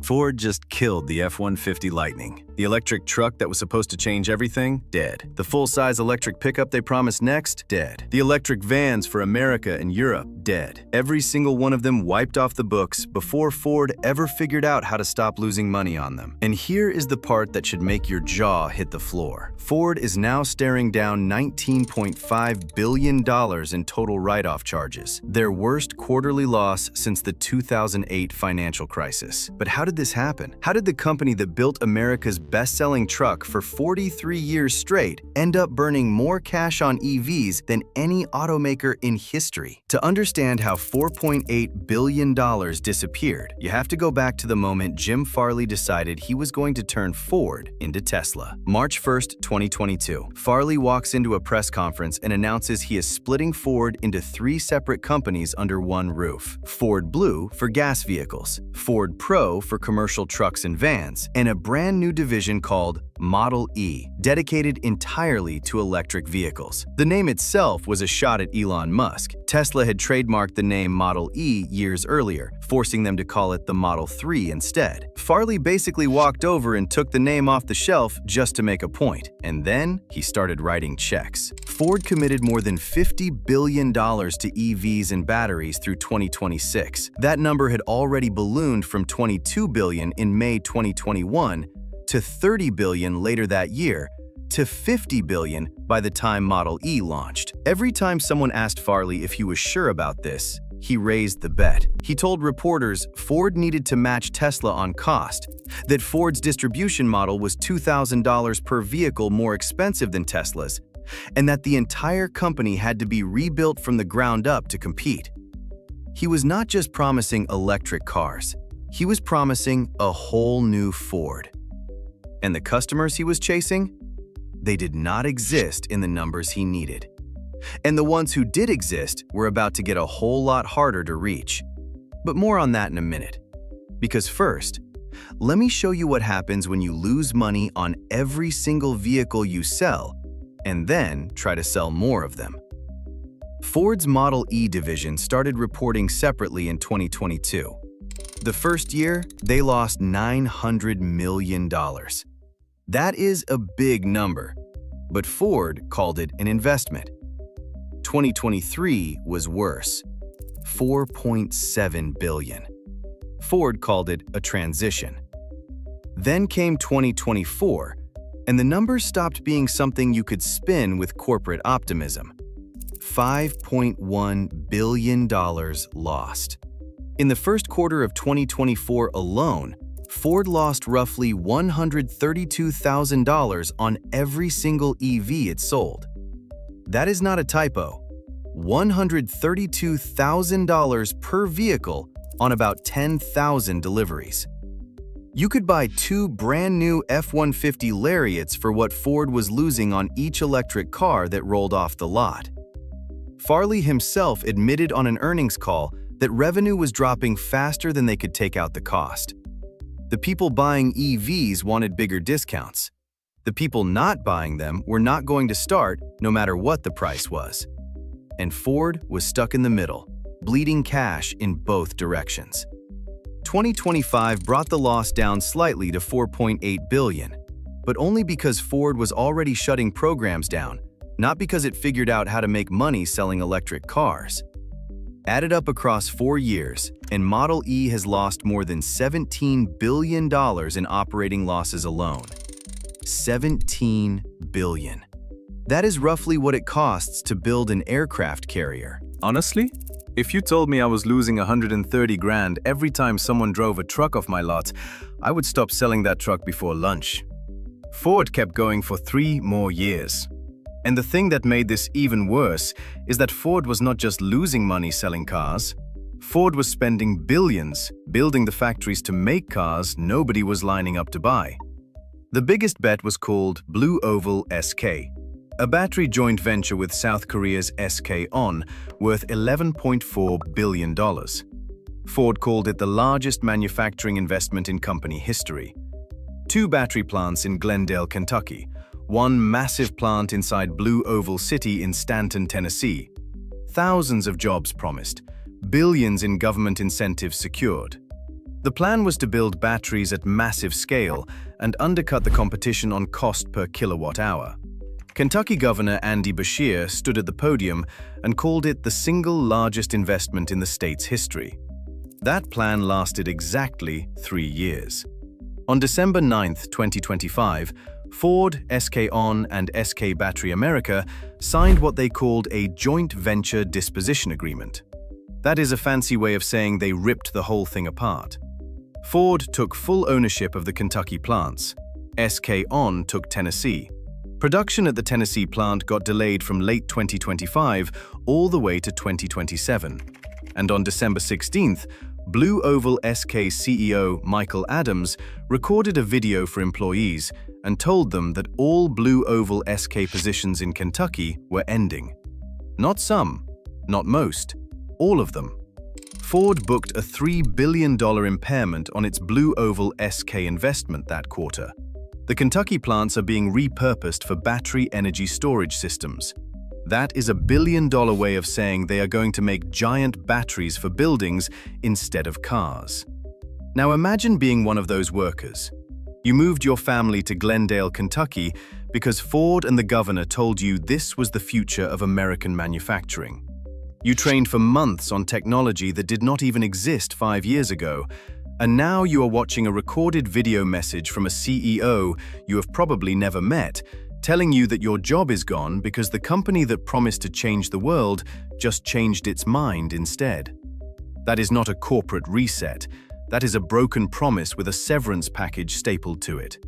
Ford just killed the F-150 Lightning. The electric truck that was supposed to change everything, dead. The full-size electric pickup they promised next, dead. The electric vans for America and Europe, dead. Every single one of them wiped off the books before Ford ever figured out how to stop losing money on them. And here is the part that should make your jaw hit the floor. Ford is now staring down $19.5 billion in total write-off charges, their worst quarterly loss since the 2008 financial crisis. But how did this happen? How did the company that built America's best-selling truck for 43 years straight end up burning more cash on EVs than any automaker in history? To understand how $4.8 billion disappeared, you have to go back to the moment Jim Farley decided he was going to turn Ford into Tesla. March 1st, 2022. Farley walks into a press conference and announces he is splitting Ford into 3 separate companies under one roof. Ford Blue for gas vehicles, Ford Pro for commercial trucks and vans, and a brand new division called Model E, dedicated entirely to electric vehicles. The name itself was a shot at Elon Musk. Tesla had trademarked the name Model E years earlier, forcing them to call it the Model 3 instead. Farley basically walked over and took the name off the shelf just to make a point, and then he started writing checks. Ford committed more than $50 billion to EVs and batteries through 2026. That number had already ballooned from $22 billion in May 2021 to $30 billion later that year, to $50 billion by the time Model E launched. Every time someone asked Farley if he was sure about this, he raised the bet. He told reporters Ford needed to match Tesla on cost, that Ford's distribution model was $2,000 per vehicle more expensive than Tesla's, and that the entire company had to be rebuilt from the ground up to compete. He was not just promising electric cars, he was promising a whole new Ford. And the customers he was chasing? They did not exist in the numbers he needed. And the ones who did exist were about to get a whole lot harder to reach. But more on that in a minute. Because first, let me show you what happens when you lose money on every single vehicle you sell, and then try to sell more of them. Ford's Model E division started reporting separately in 2022. The first year, they lost $900 million. That is a big number, but Ford called it an investment. 2023 was worse, $4.7 billion. Ford called it a transition. Then came 2024, and the numbers stopped being something you could spin with corporate optimism. $5.1 billion lost. In the first quarter of 2024 alone, Ford lost roughly $132,000 on every single EV it sold. That is not a typo. $132,000 per vehicle on about 10,000 deliveries. You could buy 2 brand new F-150 Lariats for what Ford was losing on each electric car that rolled off the lot. Farley himself admitted on an earnings call that revenue was dropping faster than they could take out the cost. The people buying EVs wanted bigger discounts. The people not buying them were not going to start no matter what the price was. And Ford was stuck in the middle, bleeding cash in both directions. 2025 brought the loss down slightly to $4.8 billion, but only because Ford was already shutting programs down, not because it figured out how to make money selling electric cars. Added up across 4 years, and Model E has lost more than $17 billion in operating losses alone. $17 billion. That is roughly what it costs to build an aircraft carrier. Honestly, if you told me I was losing 130 grand every time someone drove a truck off my lot, I would stop selling that truck before lunch. Ford kept going for 3 more years. And the thing that made this even worse is that Ford was not just losing money selling cars. Ford was spending billions building the factories to make cars nobody was lining up to buy. The biggest bet was called Blue Oval SK, a battery joint venture with South Korea's SK On, worth $11.4 billion. Ford called it the largest manufacturing investment in company history. 2 battery plants in Glendale, Kentucky, 1 massive plant inside Blue Oval City in Stanton, Tennessee. Thousands of jobs promised, billions in government incentives secured. The plan was to build batteries at massive scale and undercut the competition on cost per kilowatt hour. Kentucky Governor Andy Beshear stood at the podium and called it the single largest investment in the state's history. That plan lasted exactly 3 years. On December 9, 2025, Ford, SK On, and SK Battery America signed what they called a joint venture disposition agreement. That is a fancy way of saying they ripped the whole thing apart. Ford took full ownership of the Kentucky plants. SK On took Tennessee. Production at the Tennessee plant got delayed from late 2025 all the way to 2027. And on December 16th, Blue Oval SK CEO Michael Adams recorded a video for employees and told them that all Blue Oval SK positions in Kentucky were ending. Not some, not most, all of them. Ford booked a $3 billion impairment on its Blue Oval SK investment that quarter. The Kentucky plants are being repurposed for battery energy storage systems. That is $1 billion way of saying they are going to make giant batteries for buildings instead of cars. Now imagine being one of those workers. You moved your family to Glendale, Kentucky because Ford and the governor told you this was the future of American manufacturing. You trained for months on technology that did not even exist 5 years ago, and now you are watching a recorded video message from a CEO you have probably never met, telling you that your job is gone because the company that promised to change the world just changed its mind instead. That is not a corporate reset. That is a broken promise with a severance package stapled to it.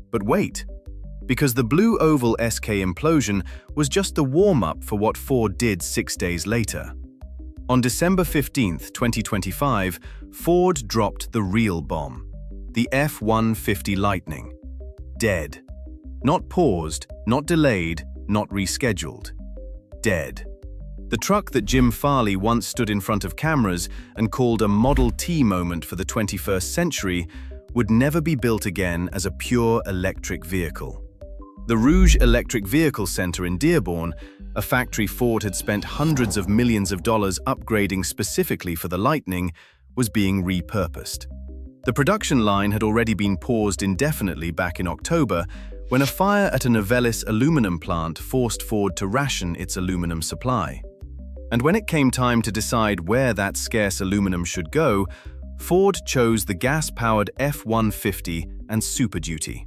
But wait, because the Blue Oval SK implosion was just the warm-up for what Ford did 6 days later. On December 15, 2025, Ford dropped the real bomb, the F-150 Lightning. Dead. Not paused, not delayed, not rescheduled. Dead. The truck that Jim Farley once stood in front of cameras and called a Model T moment for the 21st century would never be built again as a pure electric vehicle. The Rouge Electric Vehicle Center in Dearborn, a factory Ford had spent hundreds of millions of dollars upgrading specifically for the Lightning, was being repurposed. The production line had already been paused indefinitely back in October when a fire at a Novelis aluminum plant forced Ford to ration its aluminum supply. And when it came time to decide where that scarce aluminum should go, Ford chose the gas-powered F-150 and Super Duty.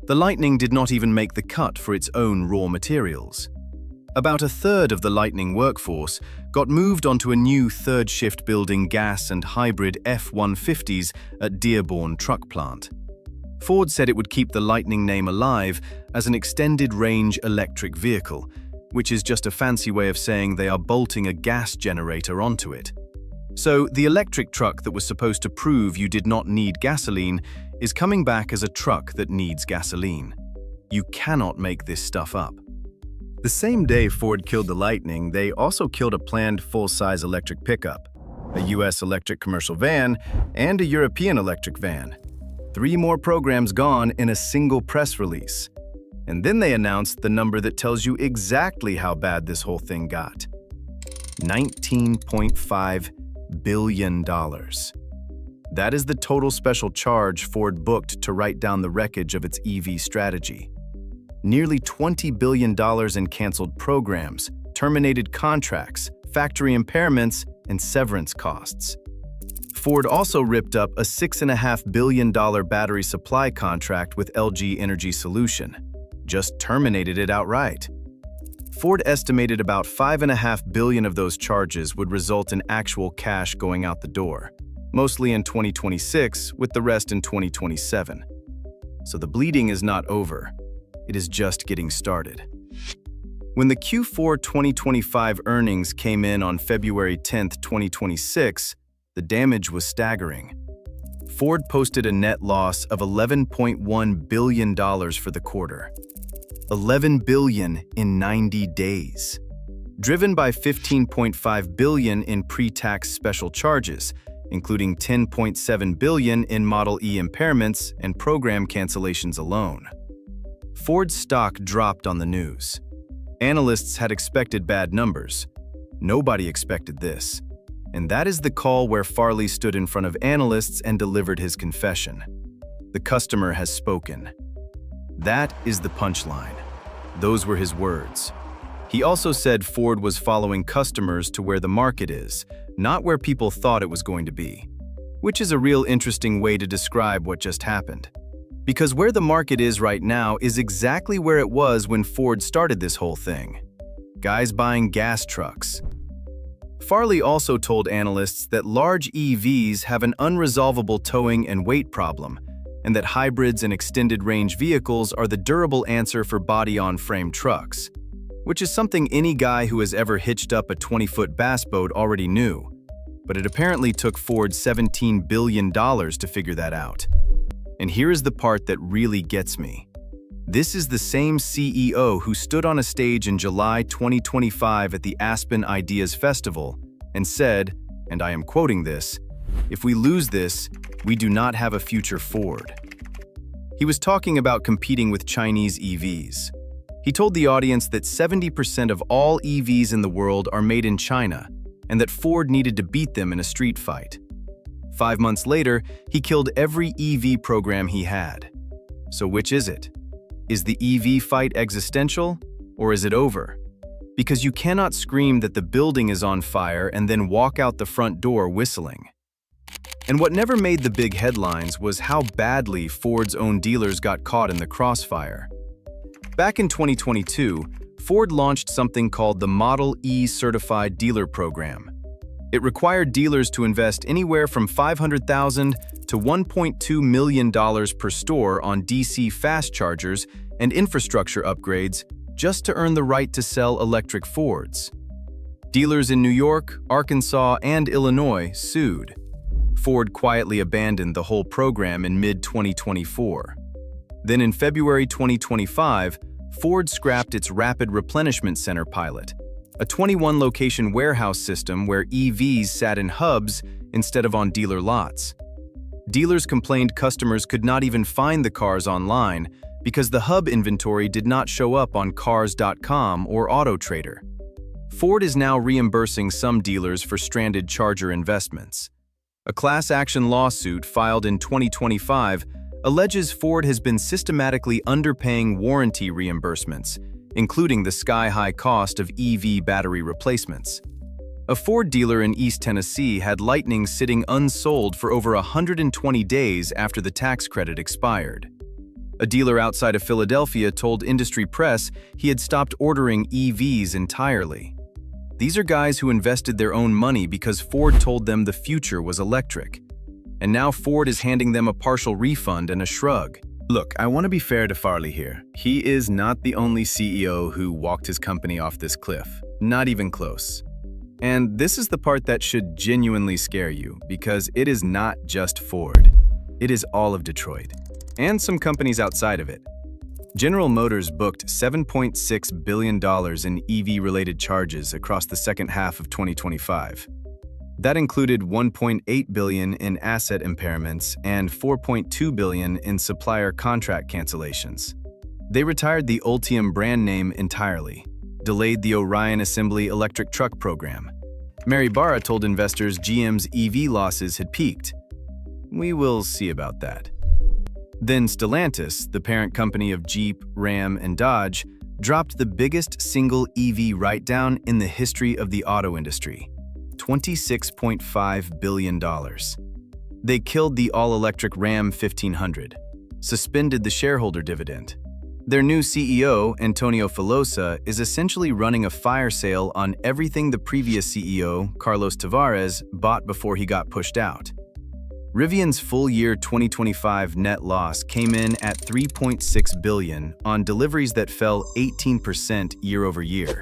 The Lightning did not even make the cut for its own raw materials. About a third of the Lightning workforce got moved onto a new third-shift building gas and hybrid F-150s at Dearborn truck plant. Ford said it would keep the Lightning name alive as an extended-range electric vehicle, which is just a fancy way of saying they are bolting a gas generator onto it. So the electric truck that was supposed to prove you did not need gasoline is coming back as a truck that needs gasoline. You cannot make this stuff up. The same day Ford killed the Lightning, they also killed a planned full-size electric pickup, a US electric commercial van, and a European electric van. 3 more programs gone in a single press release. And then they announced the number that tells you exactly how bad this whole thing got. $19.5 billion. That is the total special charge Ford booked to write down the wreckage of its EV strategy. Nearly $20 billion in canceled programs, terminated contracts, factory impairments, and severance costs. Ford also ripped up a $6.5 billion battery supply contract with LG Energy Solution. Just terminated it outright. Ford estimated about $5.5 billion of those charges would result in actual cash going out the door, mostly in 2026, with the rest in 2027. So the bleeding is not over. It is just getting started. When the Q4 2025 earnings came in on February 10, 2026, the damage was staggering. Ford posted a net loss of $11.1 billion for the quarter. $11 billion in 90 days. Driven by $15.5 billion in pre-tax special charges, including $10.7 billion in Model E impairments and program cancellations alone. Ford's stock dropped on the news. Analysts had expected bad numbers. Nobody expected this. And that is the call where Farley stood in front of analysts and delivered his confession. The customer has spoken. That is the punchline. Those were his words. He also said Ford was following customers to where the market is, not where people thought it was going to be. Which is a real interesting way to describe what just happened. Because where the market is right now is exactly where it was when Ford started this whole thing. Guys buying gas trucks. Farley also told analysts that large EVs have an unresolvable towing and weight problem, and that hybrids and extended-range vehicles are the durable answer for body-on-frame trucks, which is something any guy who has ever hitched up a 20-foot bass boat already knew. But it apparently took Ford $17 billion to figure that out. And here is the part that really gets me. This is the same CEO who stood on a stage in July 2025 at the Aspen Ideas Festival and said, and I am quoting this, "If we lose this, we do not have a future Ford." He was talking about competing with Chinese EVs. He told the audience that 70% of all EVs in the world are made in China, and that Ford needed to beat them in a street fight. 5 months later, he killed every EV program he had. So which is it? Is the EV fight existential, or is it over? Because you cannot scream that the building is on fire and then walk out the front door whistling. And what never made the big headlines was how badly Ford's own dealers got caught in the crossfire. Back in 2022, Ford launched something called the Model E Certified Dealer Program. It required dealers to invest anywhere from $500,000 to $1.2 million per store on DC fast chargers and infrastructure upgrades just to earn the right to sell electric Fords. Dealers in New York, Arkansas, and Illinois sued. Ford quietly abandoned the whole program in mid-2024. Then in February 2025, Ford scrapped its Rapid Replenishment Center pilot, a 21-location warehouse system where EVs sat in hubs instead of on dealer lots. Dealers complained customers could not even find the cars online because the hub inventory did not show up on Cars.com or AutoTrader. Ford is now reimbursing some dealers for stranded charger investments. A class action lawsuit filed in 2025 alleges Ford has been systematically underpaying warranty reimbursements, including the sky-high cost of EV battery replacements. A Ford dealer in East Tennessee had Lightning sitting unsold for over 120 days after the tax credit expired. A dealer outside of Philadelphia told Industry Press he had stopped ordering EVs entirely. These are guys who invested their own money because Ford told them the future was electric. And now Ford is handing them a partial refund and a shrug. Look, I want to be fair to Farley here. He is not the only CEO who walked his company off this cliff. Not even close. And this is the part that should genuinely scare you, because it is not just Ford. It is all of Detroit, and some companies outside of it. General Motors booked $7.6 billion in EV-related charges across the second half of 2025. That included $1.8 billion in asset impairments and $4.2 billion in supplier contract cancellations. They retired the Ultium brand name entirely, delayed the Orion Assembly electric truck program. Mary Barra told investors GM's EV losses had peaked. We will see about that. Then Stellantis, the parent company of Jeep, Ram, and Dodge, dropped the biggest single EV write-down in the history of the auto industry. $26.5 billion. They killed the all-electric Ram 1500, suspended the shareholder dividend. Their new CEO, Antonio Filosa, is essentially running a fire sale on everything the previous CEO, Carlos Tavares, bought before he got pushed out. Rivian's full-year 2025 net loss came in at $3.6 billion on deliveries that fell 18% year-over-year.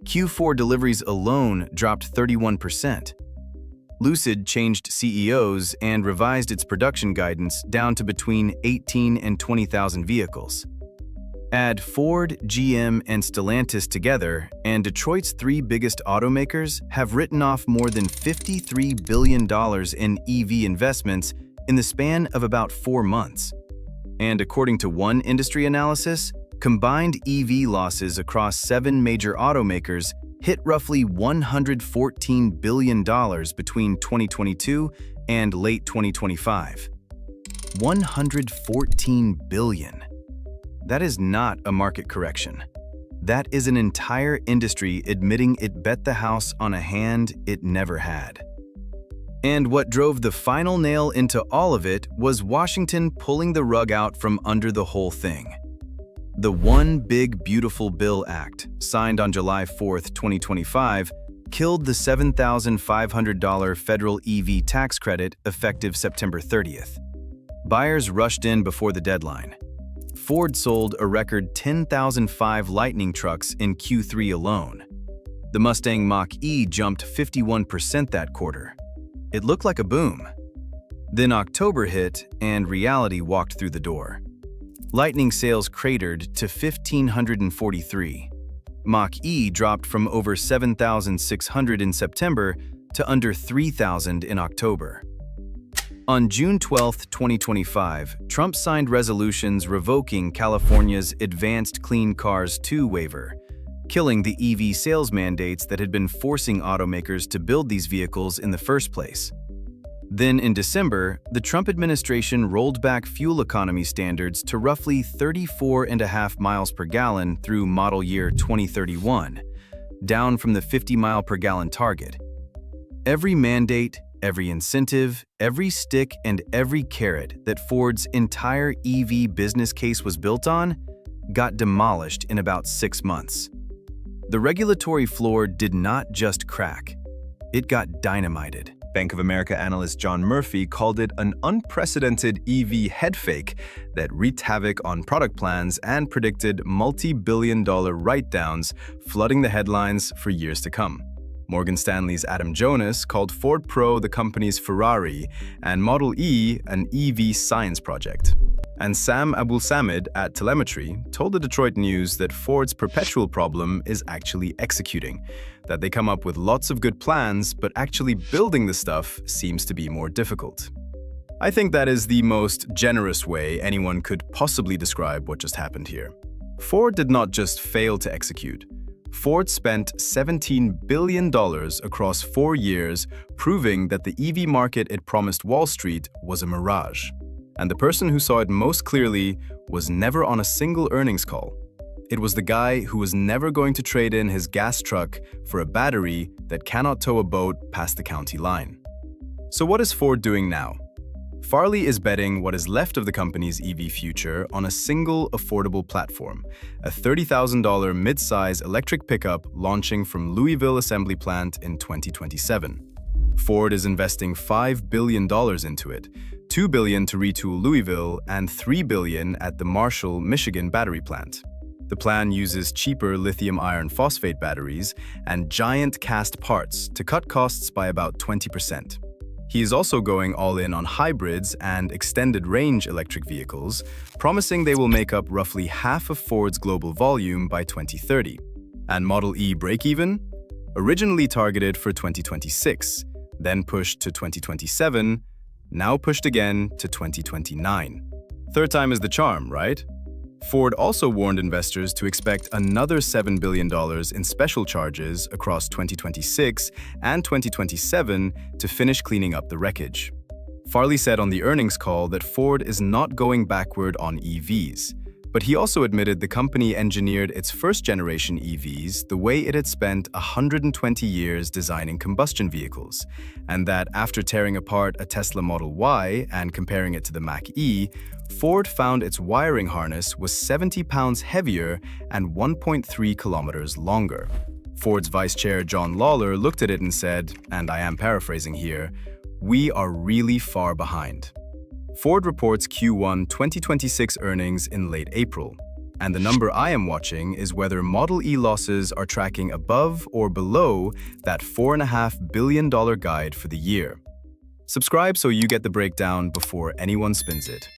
Q4 deliveries alone dropped 31%. Lucid changed CEOs and revised its production guidance down to between 18 and 20,000 vehicles. Add Ford, GM, and Stellantis together, and Detroit's three biggest automakers have written off more than $53 billion in EV investments in the span of about 4 months. And according to one industry analysis, combined EV losses across 7 major automakers hit roughly $114 billion between 2022 and late 2025. $114 billion. That is not a market correction. That is an entire industry admitting it bet the house on a hand it never had. And what drove the final nail into all of it was Washington pulling the rug out from under the whole thing. The One Big Beautiful Bill Act, signed on July 4, 2025, killed the $7,500 federal EV tax credit effective September 30th. Buyers rushed in before the deadline. Ford sold a record 10,005 Lightning trucks in Q3 alone. The Mustang Mach-E jumped 51% that quarter. It looked like a boom. Then October hit, and reality walked through the door. Lightning sales cratered to 1,543. Mach-E dropped from over 7,600 in September to under 3,000 in October. On June 12, 2025, Trump signed resolutions revoking California's Advanced Clean Cars 2 waiver, killing the EV sales mandates that had been forcing automakers to build these vehicles in the first place. Then in December, the Trump administration rolled back fuel economy standards to roughly 34.5 miles per gallon through model year 2031, down from the 50 mile per gallon target. Every mandate, every incentive, every stick, and every carrot that Ford's entire EV business case was built on got demolished in about 6 months. The regulatory floor did not just crack, it got dynamited. Bank of America analyst John Murphy called it an unprecedented EV headfake that wreaked havoc on product plans and predicted multi-billion-dollar write-downs flooding the headlines for years to come. Morgan Stanley's Adam Jonas called Ford Pro the company's Ferrari and Model E an EV science project. And Sam Abulsamid at Telemetry told the Detroit News that Ford's perpetual problem is actually executing, that they come up with lots of good plans, but actually building the stuff seems to be more difficult. I think that is the most generous way anyone could possibly describe what just happened here. Ford did not just fail to execute. Ford spent $17 billion across 4 years proving that the EV market it promised Wall Street was a mirage. And the person who saw it most clearly was never on a single earnings call. It was the guy who was never going to trade in his gas truck for a battery that cannot tow a boat past the county line. So what is Ford doing now? Farley is betting what is left of the company's EV future on a single affordable platform, a $30,000 mid-size electric pickup launching from Louisville assembly plant in 2027. Ford is investing $5 billion into it, $2 billion to retool Louisville and $3 billion at the Marshall, Michigan battery plant. The plan uses cheaper lithium iron phosphate batteries and giant cast parts to cut costs by about 20%. He is also going all in on hybrids and extended-range electric vehicles, promising they will make up roughly half of Ford's global volume by 2030. And Model E break-even? Originally targeted for 2026, then pushed to 2027, now pushed again to 2029. Third time is the charm, right? Ford also warned investors to expect another $7 billion in special charges across 2026 and 2027 to finish cleaning up the wreckage. Farley said on the earnings call that Ford is not going backward on EVs, but he also admitted the company engineered its first-generation EVs the way it had spent 120 years designing combustion vehicles, and that after tearing apart a Tesla Model Y and comparing it to the Mach-E, Ford found its wiring harness was 70 pounds heavier and 1.3 kilometers longer. Ford's vice chair John Lawler looked at it and said, and I am paraphrasing here, "We are really far behind." Ford reports Q1 2026 earnings in late April, and the number I am watching is whether Model E losses are tracking above or below that $4.5 billion guide for the year. Subscribe so you get the breakdown before anyone spins it.